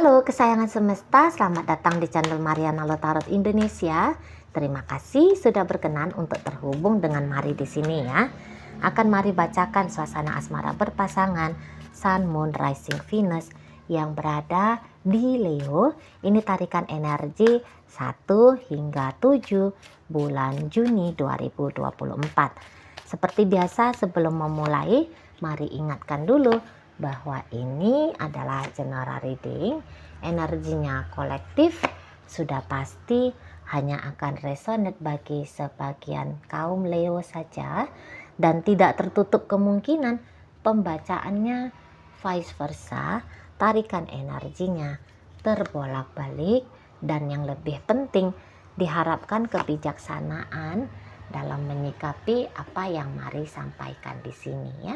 Halo kesayangan semesta, selamat datang di channel Mariana Lotarot Indonesia. Terima kasih sudah berkenan untuk terhubung dengan Mari di sini ya. Akan Mari bacakan suasana asmara berpasangan Sun, Moon, Rising, Venus yang berada di Leo. Ini tarikan energi 1 hingga 7 bulan Juni 2024. Seperti biasa sebelum memulai, mari ingatkan dulu bahwa ini adalah general reading, energinya kolektif, sudah pasti hanya akan resonate bagi sebagian kaum Leo saja dan tidak tertutup kemungkinan pembacaannya vice versa, tarikan energinya terbolak-balik, dan yang lebih penting diharapkan kebijaksanaan dalam menyikapi apa yang Mari sampaikan di sini ya.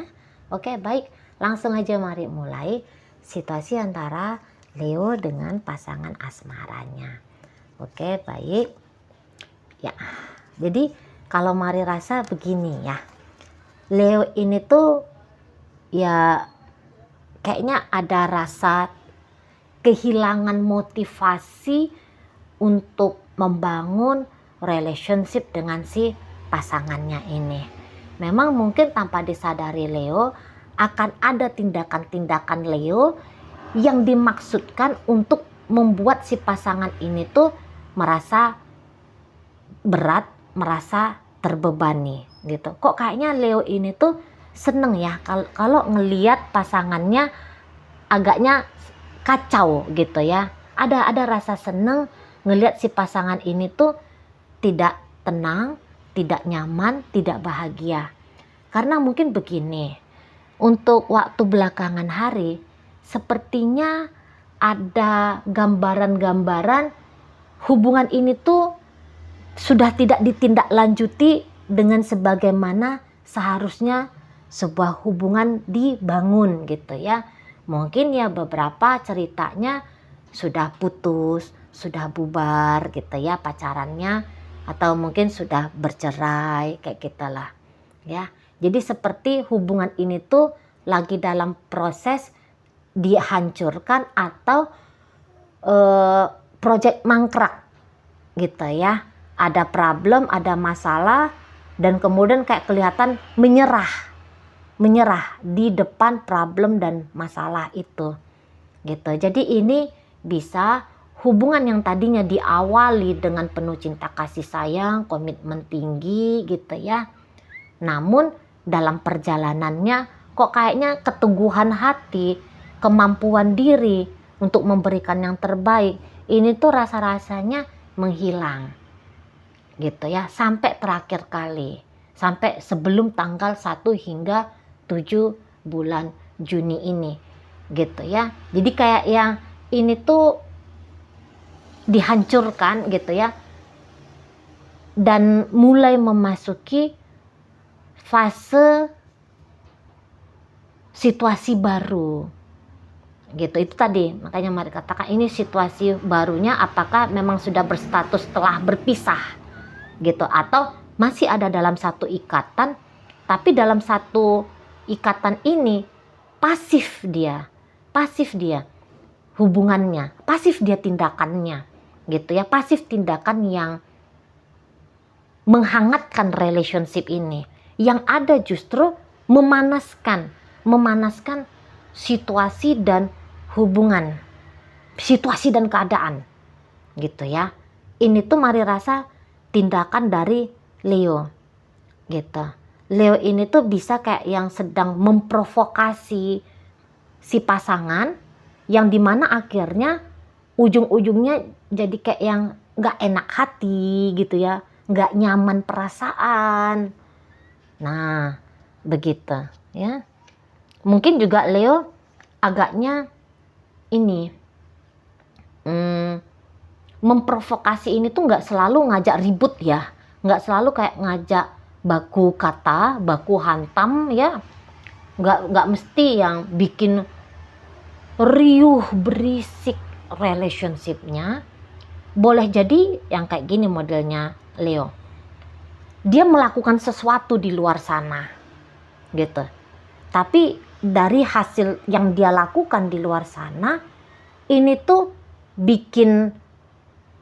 Oke, baik, langsung aja mari mulai situasi antara Leo dengan pasangan asmaranya. Oke, baik. Ya. Jadi kalau Mari rasa begini ya. Leo ini tuh ya kayaknya ada rasa kehilangan motivasi untuk membangun relationship dengan si pasangannya ini. Memang mungkin tanpa disadari Leo akan ada tindakan-tindakan Leo yang dimaksudkan untuk membuat si pasangan ini tuh merasa berat, merasa terbebani gitu. Kok kayaknya Leo ini tuh seneng ya kalau ngelihat pasangannya agaknya kacau gitu ya. Ada rasa seneng ngelihat si pasangan ini tuh tidak tenang, tidak nyaman, tidak bahagia. Karena mungkin begini, untuk waktu belakangan hari sepertinya ada gambaran-gambaran hubungan ini tuh sudah tidak ditindaklanjuti dengan sebagaimana seharusnya sebuah hubungan dibangun gitu ya. Mungkin ya beberapa ceritanya sudah putus, sudah bubar gitu ya pacarannya, atau mungkin sudah bercerai kayak gitulah ya. Jadi seperti hubungan ini tuh lagi dalam proses dihancurkan atau project mangkrak gitu ya. Ada problem, ada masalah, dan kemudian kayak kelihatan menyerah di depan problem dan masalah itu gitu. Jadi ini bisa hubungan yang tadinya diawali dengan penuh cinta kasih sayang, komitmen tinggi gitu ya. Namun dalam perjalanannya kok kayaknya keteguhan hati, kemampuan diri untuk memberikan yang terbaik ini tuh rasa-rasanya menghilang gitu ya, sampai terakhir kali, sampai sebelum tanggal 1 hingga 7 bulan Juni ini gitu ya. Jadi kayak yang ini tuh dihancurkan gitu ya, dan mulai memasuki fase situasi baru gitu. Itu tadi makanya Mari katakan ini situasi barunya apakah memang sudah berstatus telah berpisah gitu, atau masih ada dalam satu ikatan, tapi dalam satu ikatan ini pasif dia hubungannya, pasif dia tindakannya gitu ya, pasif tindakan yang menghangatkan relationship ini. Yang ada justru memanaskan situasi dan hubungan, situasi dan keadaan gitu ya. Ini tuh Mari rasa tindakan dari Leo gitu. Leo ini tuh bisa kayak yang sedang memprovokasi si pasangan, yang dimana akhirnya ujung-ujungnya jadi kayak yang gak enak hati gitu ya, gak nyaman perasaan. Nah begitu ya. Mungkin juga Leo agaknya ini memprovokasi ini tuh gak selalu ngajak ribut ya, gak selalu kayak ngajak baku kata, baku hantam ya, gak mesti yang bikin riuh berisik relationshipnya. Boleh jadi yang kayak gini modelnya Leo, dia melakukan sesuatu di luar sana gitu, tapi dari hasil yang dia lakukan di luar sana ini tuh bikin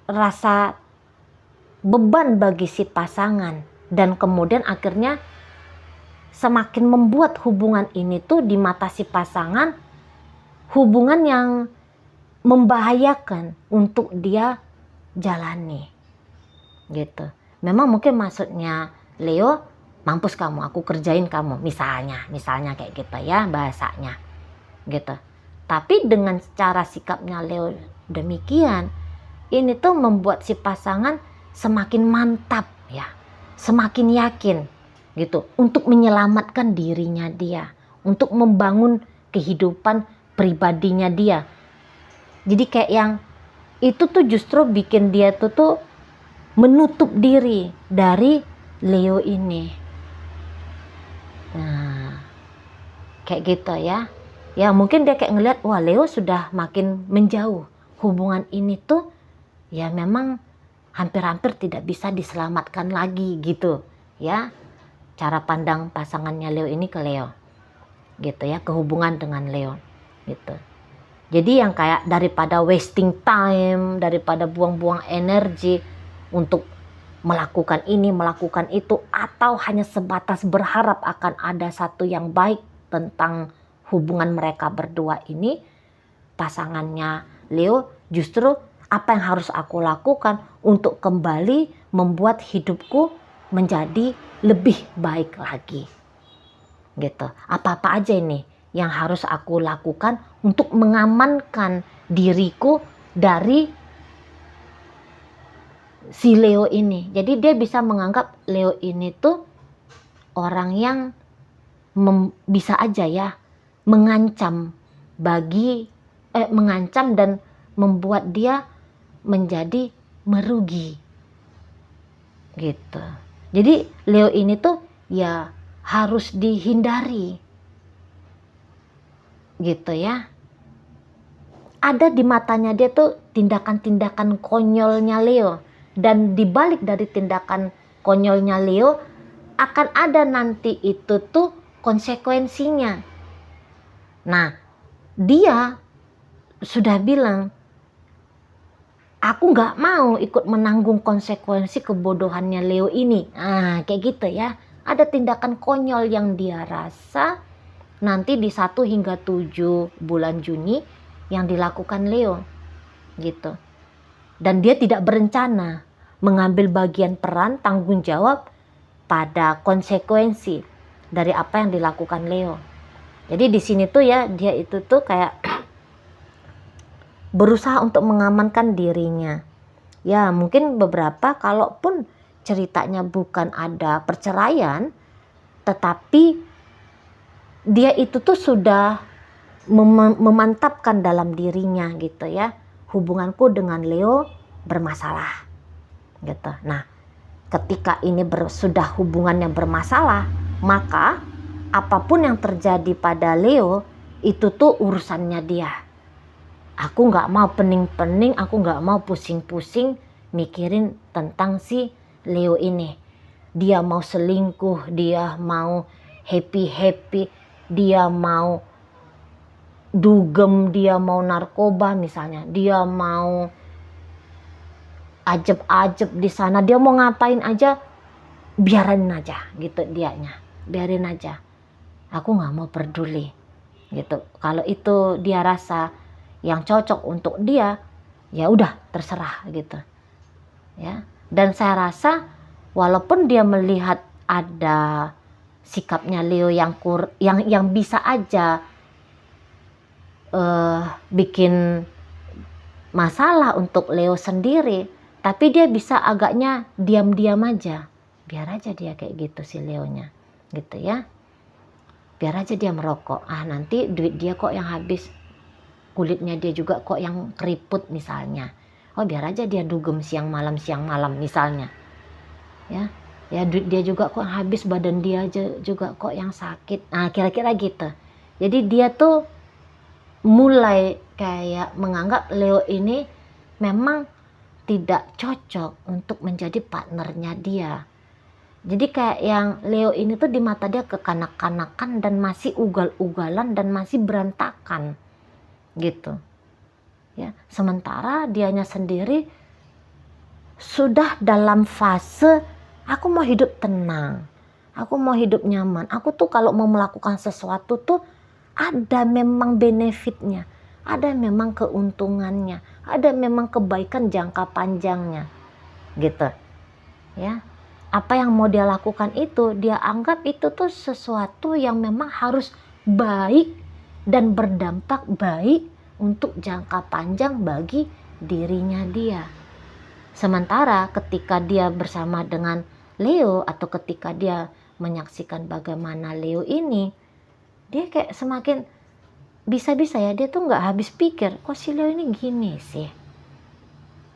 rasa beban bagi si pasangan, dan kemudian akhirnya semakin membuat hubungan ini tuh di mata si pasangan hubungan yang membahayakan untuk dia jalani gitu. Memang mungkin maksudnya Leo, mampus kamu, aku kerjain kamu, misalnya kayak gitu ya bahasanya gitu. Tapi dengan cara sikapnya Leo demikian, ini tuh membuat si pasangan semakin mantap ya, semakin yakin gitu untuk menyelamatkan dirinya dia, untuk membangun kehidupan pribadinya dia. Jadi kayak yang itu tuh justru bikin dia tuh menutup diri dari Leo ini. Nah, kayak gitu ya. Ya mungkin dia kayak ngelihat, wah Leo sudah makin menjauh. Hubungan ini tuh ya memang hampir-hampir tidak bisa diselamatkan lagi gitu ya. Cara pandang pasangannya Leo ini ke Leo gitu ya, kehubungan dengan Leo gitu. Jadi yang kayak daripada wasting time, daripada buang-buang energi untuk melakukan ini, melakukan itu, atau hanya sebatas berharap akan ada satu yang baik tentang hubungan mereka berdua ini, pasangannya Leo justru apa yang harus aku lakukan untuk kembali membuat hidupku menjadi lebih baik lagi gitu. Apa-apa aja ini yang harus aku lakukan untuk mengamankan diriku dari si Leo ini. Jadi dia bisa menganggap Leo ini tuh orang yang bisa aja ya mengancam mengancam dan membuat dia menjadi merugi gitu. Jadi Leo ini tuh ya harus dihindari gitu ya. Ada di matanya dia tuh tindakan-tindakan konyolnya Leo, dan dibalik dari tindakan konyolnya Leo akan ada nanti itu tuh konsekuensinya. Nah, dia sudah bilang, aku nggak mau ikut menanggung konsekuensi kebodohannya Leo ini. Nah, kayak gitu ya. Ada tindakan konyol yang dia rasa nanti di 1 hingga 7 bulan Juni yang dilakukan Leo gitu. Dan dia tidak berencana mengambil bagian peran tanggung jawab pada konsekuensi dari apa yang dilakukan Leo. Jadi di sini tuh ya dia itu tuh kayak berusaha untuk mengamankan dirinya. Ya mungkin beberapa kalaupun ceritanya bukan ada perceraian, tetapi dia itu tuh sudah memantapkan dalam dirinya gitu ya, hubunganku dengan Leo bermasalah gitu. Nah ketika ini sudah hubungannya bermasalah, maka apapun yang terjadi pada Leo itu tuh urusannya dia. Aku nggak mau pening-pening, aku nggak mau pusing-pusing mikirin tentang si Leo ini. Dia mau selingkuh, dia mau happy-happy, dia mau dugem, dia mau narkoba misalnya, dia mau ajeb-ajeb di sana, dia mau ngapain aja, biarin aja gitu dianya, biarin aja. Aku nggak mau peduli gitu. Kalau itu dia rasa yang cocok untuk dia, ya udah terserah gitu ya. Dan saya rasa walaupun dia melihat ada sikapnya Leo yang bisa aja bikin masalah untuk Leo sendiri, tapi dia bisa agaknya diam-diam aja, biar aja dia kayak gitu si Leonya gitu ya, biar aja dia merokok, nanti duit dia kok yang habis, kulitnya dia juga kok yang keriput misalnya, biar aja dia dugem siang malam misalnya ya duit dia juga kok habis, badan dia juga kok yang sakit, kira-kira gitu. Jadi dia tuh mulai kayak menganggap Leo ini memang tidak cocok untuk menjadi partnernya dia. Jadi kayak yang Leo ini tuh di mata dia kekanak-kanakan dan masih ugal-ugalan dan masih berantakan gitu ya. Sementara dianya sendiri sudah dalam fase aku mau hidup tenang, aku mau hidup nyaman, aku tuh kalau mau melakukan sesuatu tuh ada memang benefitnya, ada memang keuntungannya, ada memang kebaikan jangka panjangnya gitu ya. Apa yang mau dia lakukan itu dia anggap itu tuh sesuatu yang memang harus baik dan berdampak baik untuk jangka panjang bagi dirinya dia. Sementara ketika dia bersama dengan Leo atau ketika dia menyaksikan bagaimana Leo ini, dia kayak semakin bisa-bisa ya, dia tuh nggak habis pikir, kok si Leo ini gini sih,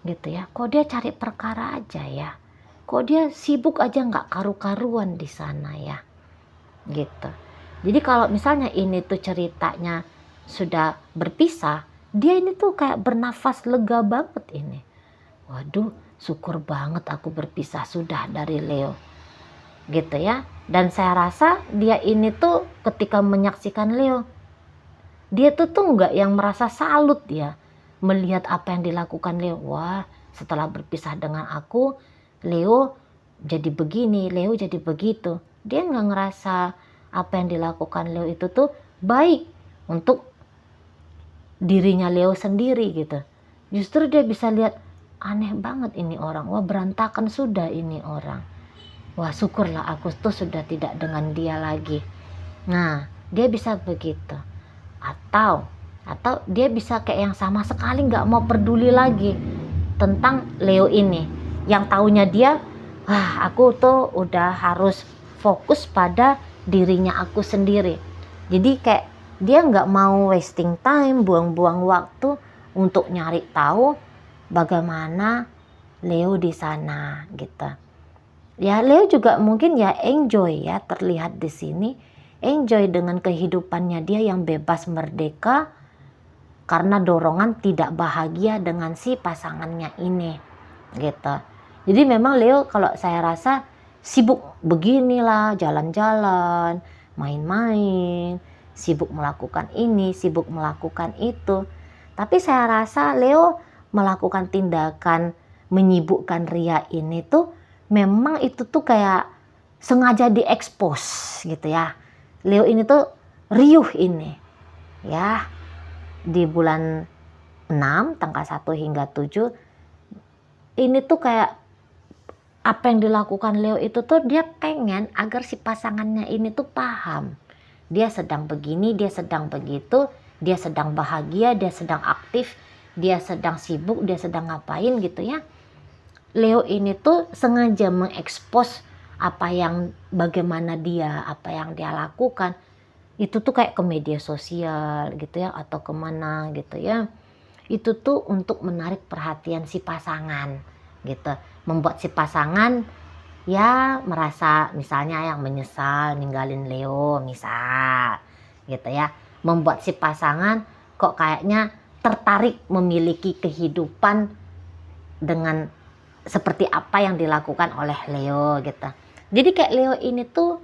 gitu ya, kok dia cari perkara aja ya, kok dia sibuk aja nggak karu-karuan di sana ya, gitu. Jadi kalau misalnya ini tuh ceritanya sudah berpisah, dia ini tuh kayak bernafas lega banget ini. Waduh, syukur banget aku berpisah sudah dari Leo, gitu ya. Dan saya rasa dia ini tuh ketika menyaksikan Leo, dia tuh nggak yang merasa salut ya melihat apa yang dilakukan Leo. Wah, setelah berpisah dengan aku, Leo jadi begini, Leo jadi begitu. Dia nggak ngerasa apa yang dilakukan Leo itu tuh baik untuk dirinya Leo sendiri gitu. Justru dia bisa lihat, aneh banget ini orang, wah berantakan sudah ini orang, wah syukurlah aku tuh sudah tidak dengan dia lagi. Nah, dia bisa begitu. Atau dia bisa kayak yang sama sekali nggak mau peduli lagi tentang Leo ini, yang taunya dia, wah aku tuh udah harus fokus pada dirinya aku sendiri. Jadi kayak dia nggak mau wasting time, buang-buang waktu untuk nyari tahu bagaimana Leo di sana gitu. Ya Leo juga mungkin ya enjoy ya, terlihat di sini enjoy dengan kehidupannya dia yang bebas merdeka karena dorongan tidak bahagia dengan si pasangannya ini gitu. Jadi memang Leo kalau saya rasa sibuk beginilah, jalan-jalan, main-main, sibuk melakukan ini, sibuk melakukan itu. Tapi saya rasa Leo melakukan tindakan menyibukkan Ria ini tuh memang itu tuh kayak sengaja diekspos gitu ya. Leo ini tuh riuh ini ya di bulan 6 tanggal 1 hingga 7 ini tuh kayak apa yang dilakukan Leo itu tuh dia pengen agar si pasangannya ini tuh paham dia sedang begini, dia sedang begitu, dia sedang bahagia, dia sedang aktif, dia sedang sibuk, dia sedang ngapain gitu ya. Leo ini tuh sengaja mengekspos bagaimana dia, apa yang dia lakukan. Itu tuh kayak ke media sosial gitu ya, atau kemana gitu ya. Itu tuh untuk menarik perhatian si pasangan gitu. Membuat si pasangan ya merasa misalnya yang menyesal ninggalin Leo misal gitu ya. Membuat si pasangan kok kayaknya tertarik memiliki kehidupan dengan seperti apa yang dilakukan oleh Leo gitu. Jadi kayak Leo ini tuh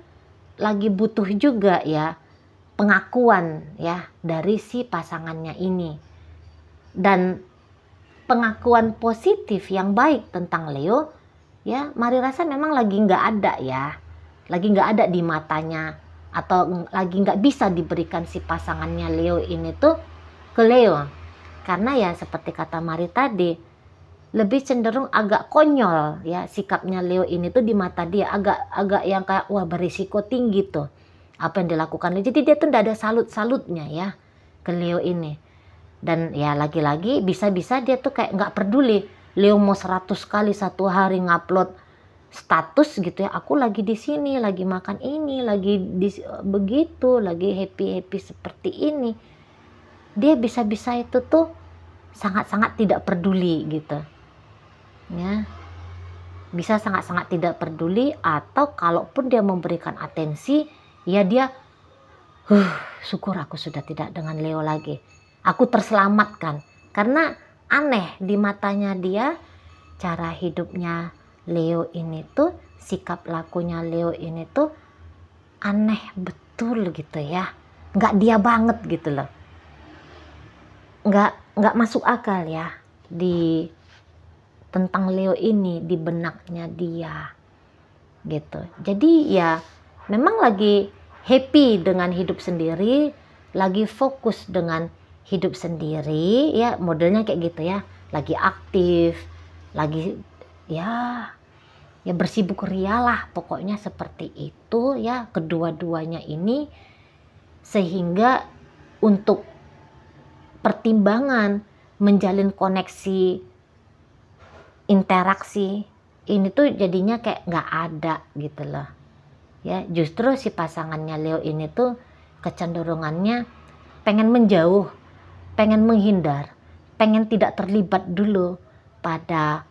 lagi butuh juga ya pengakuan ya dari si pasangannya ini. Dan pengakuan positif yang baik tentang Leo ya Mari rasa memang lagi nggak ada ya. Lagi nggak ada di matanya atau lagi nggak bisa diberikan si pasangannya Leo ini tuh ke Leo. Karena ya seperti kata Mari tadi, lebih cenderung agak konyol ya sikapnya Leo ini tuh di mata dia, agak yang kayak wah berisiko tinggi tuh apa yang dilakukan Leo. Jadi dia tuh nggak ada salut-salutnya ya ke Leo ini. Dan ya lagi-lagi bisa-bisa dia tuh kayak nggak peduli Leo mau 100 kali satu hari ngupload status gitu ya, aku lagi di sini, lagi makan ini, lagi begitu, lagi happy seperti ini. Dia bisa-bisa itu tuh sangat-sangat tidak peduli gitu ya, bisa sangat-sangat tidak peduli. Atau kalaupun dia memberikan atensi ya dia syukur aku sudah tidak dengan Leo lagi, aku terselamatkan. Karena aneh di matanya dia cara hidupnya Leo ini tuh, sikap lakunya Leo ini tuh aneh betul gitu ya, nggak dia banget gitu loh, nggak nggak masuk akal ya di tentang Leo ini di benaknya dia gitu. Jadi ya memang lagi happy dengan hidup sendiri, lagi fokus dengan hidup sendiri ya, modelnya kayak gitu ya, lagi aktif, lagi ya bersibuk ria lah pokoknya seperti itu ya kedua-duanya ini, sehingga untuk pertimbangan menjalin koneksi interaksi ini tuh jadinya kayak nggak ada gitu loh ya. Justru si pasangannya Leo ini tuh kecenderungannya pengen menjauh, pengen menghindar, pengen tidak terlibat dulu pada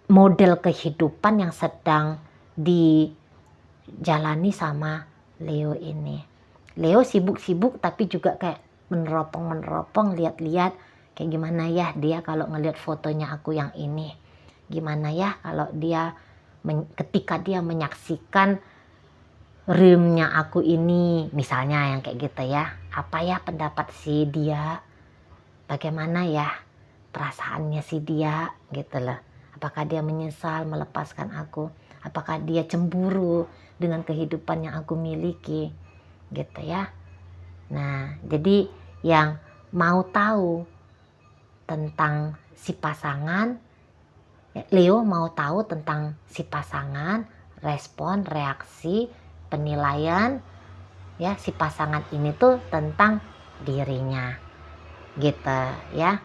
model kehidupan yang sedang dijalani sama Leo ini. Leo sibuk-sibuk tapi juga kayak meneropong lihat-lihat kayak gimana ya dia kalau ngelihat fotonya aku yang ini, gimana ya kalau dia ketika dia menyaksikan realnya aku ini misalnya yang kayak gitu ya, apa ya pendapat si dia, bagaimana ya perasaannya si dia gitu loh, apakah dia menyesal melepaskan aku, apakah dia cemburu dengan kehidupan yang aku miliki gitu ya. Nah jadi yang mau tahu tentang si pasangan, Leo mau tahu tentang si pasangan, respon, reaksi, penilaian ya si pasangan ini tuh tentang dirinya gitu ya.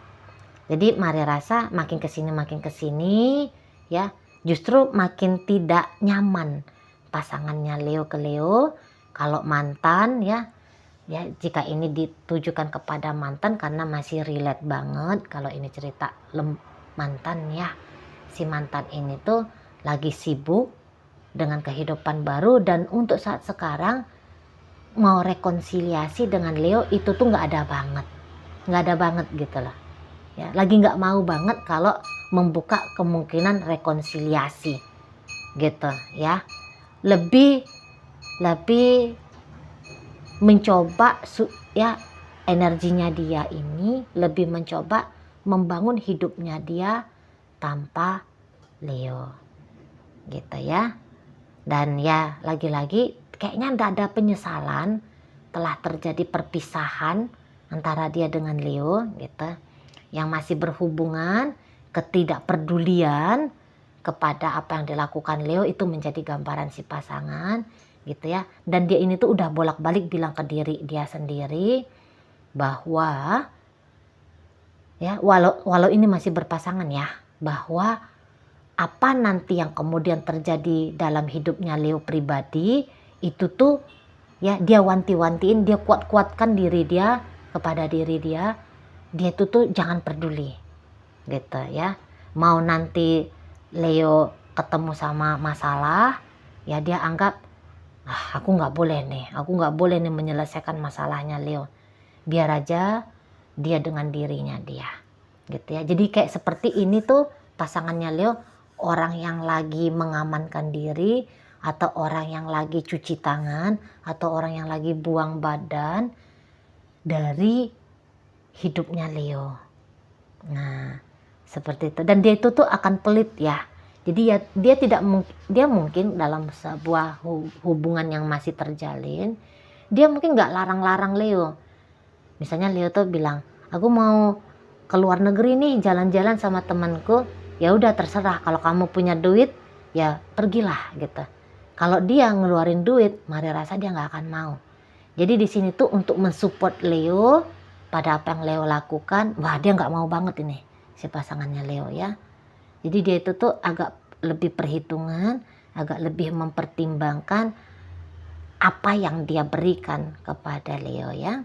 Jadi Mari rasa makin kesini ya justru makin tidak nyaman pasangannya Leo ke Leo kalau mantan ya jika ini ditujukan kepada mantan karena masih relate banget kalau ini cerita mantan ya. Si mantan ini tuh lagi sibuk dengan kehidupan baru dan untuk saat sekarang mau rekonsiliasi dengan Leo itu tuh nggak ada banget gitu loh ya, lagi nggak mau banget kalau membuka kemungkinan rekonsiliasi gitu ya, lebih mencoba ya energinya dia ini lebih mencoba membangun hidupnya dia tanpa Leo gitu ya. Dan ya lagi-lagi kayaknya nggak ada penyesalan telah terjadi perpisahan antara dia dengan Leo gitu, yang masih berhubungan ketidakpedulian kepada apa yang dilakukan Leo itu menjadi gambaran si pasangan gitu ya. Dan dia ini tuh udah bolak-balik bilang ke diri dia sendiri bahwa ya walau ini masih berpasangan ya, bahwa apa nanti yang kemudian terjadi dalam hidupnya Leo pribadi itu tuh ya dia wanti-wantiin, dia kuat-kuatkan diri dia kepada diri dia itu tuh jangan peduli gitu ya. Mau nanti Leo ketemu sama masalah ya dia anggap aku nggak boleh nih menyelesaikan masalahnya Leo, biar aja dia dengan dirinya dia gitu ya. Jadi kayak seperti ini tuh pasangannya Leo orang yang lagi mengamankan diri, atau orang yang lagi cuci tangan, atau orang yang lagi buang badan dari hidupnya Leo. Nah seperti itu, dan dia itu tuh akan pelit ya. Jadi ya dia mungkin dalam sebuah hubungan yang masih terjalin, dia mungkin nggak larang-larang Leo. Misalnya Leo tuh bilang, aku mau ke luar negeri nih jalan-jalan sama temanku, ya udah terserah, kalau kamu punya duit ya pergilah gitu. Kalau dia ngeluarin duit, Mari rasa dia nggak akan mau. Jadi di sini tuh untuk mensupport Leo pada apa yang Leo lakukan, wah dia nggak mau banget ini si pasangannya Leo ya. Jadi dia itu tuh agak lebih perhitungan, agak lebih mempertimbangkan apa yang dia berikan kepada Leo ya.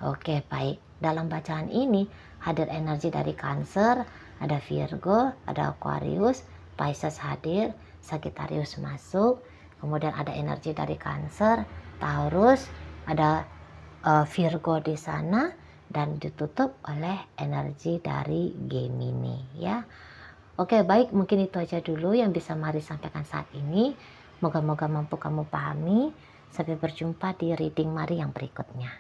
Oke baik, dalam bacaan ini hadir energi dari Cancer, ada Virgo, ada Aquarius, Pisces hadir, Sagittarius masuk, kemudian ada energi dari Cancer, Taurus, ada Virgo di sana, dan ditutup oleh energi dari Gemini ya. Oke baik, mungkin itu aja dulu yang bisa Mari sampaikan saat ini. Moga-moga mampu kamu pahami. Sampai berjumpa di reading Mari yang berikutnya.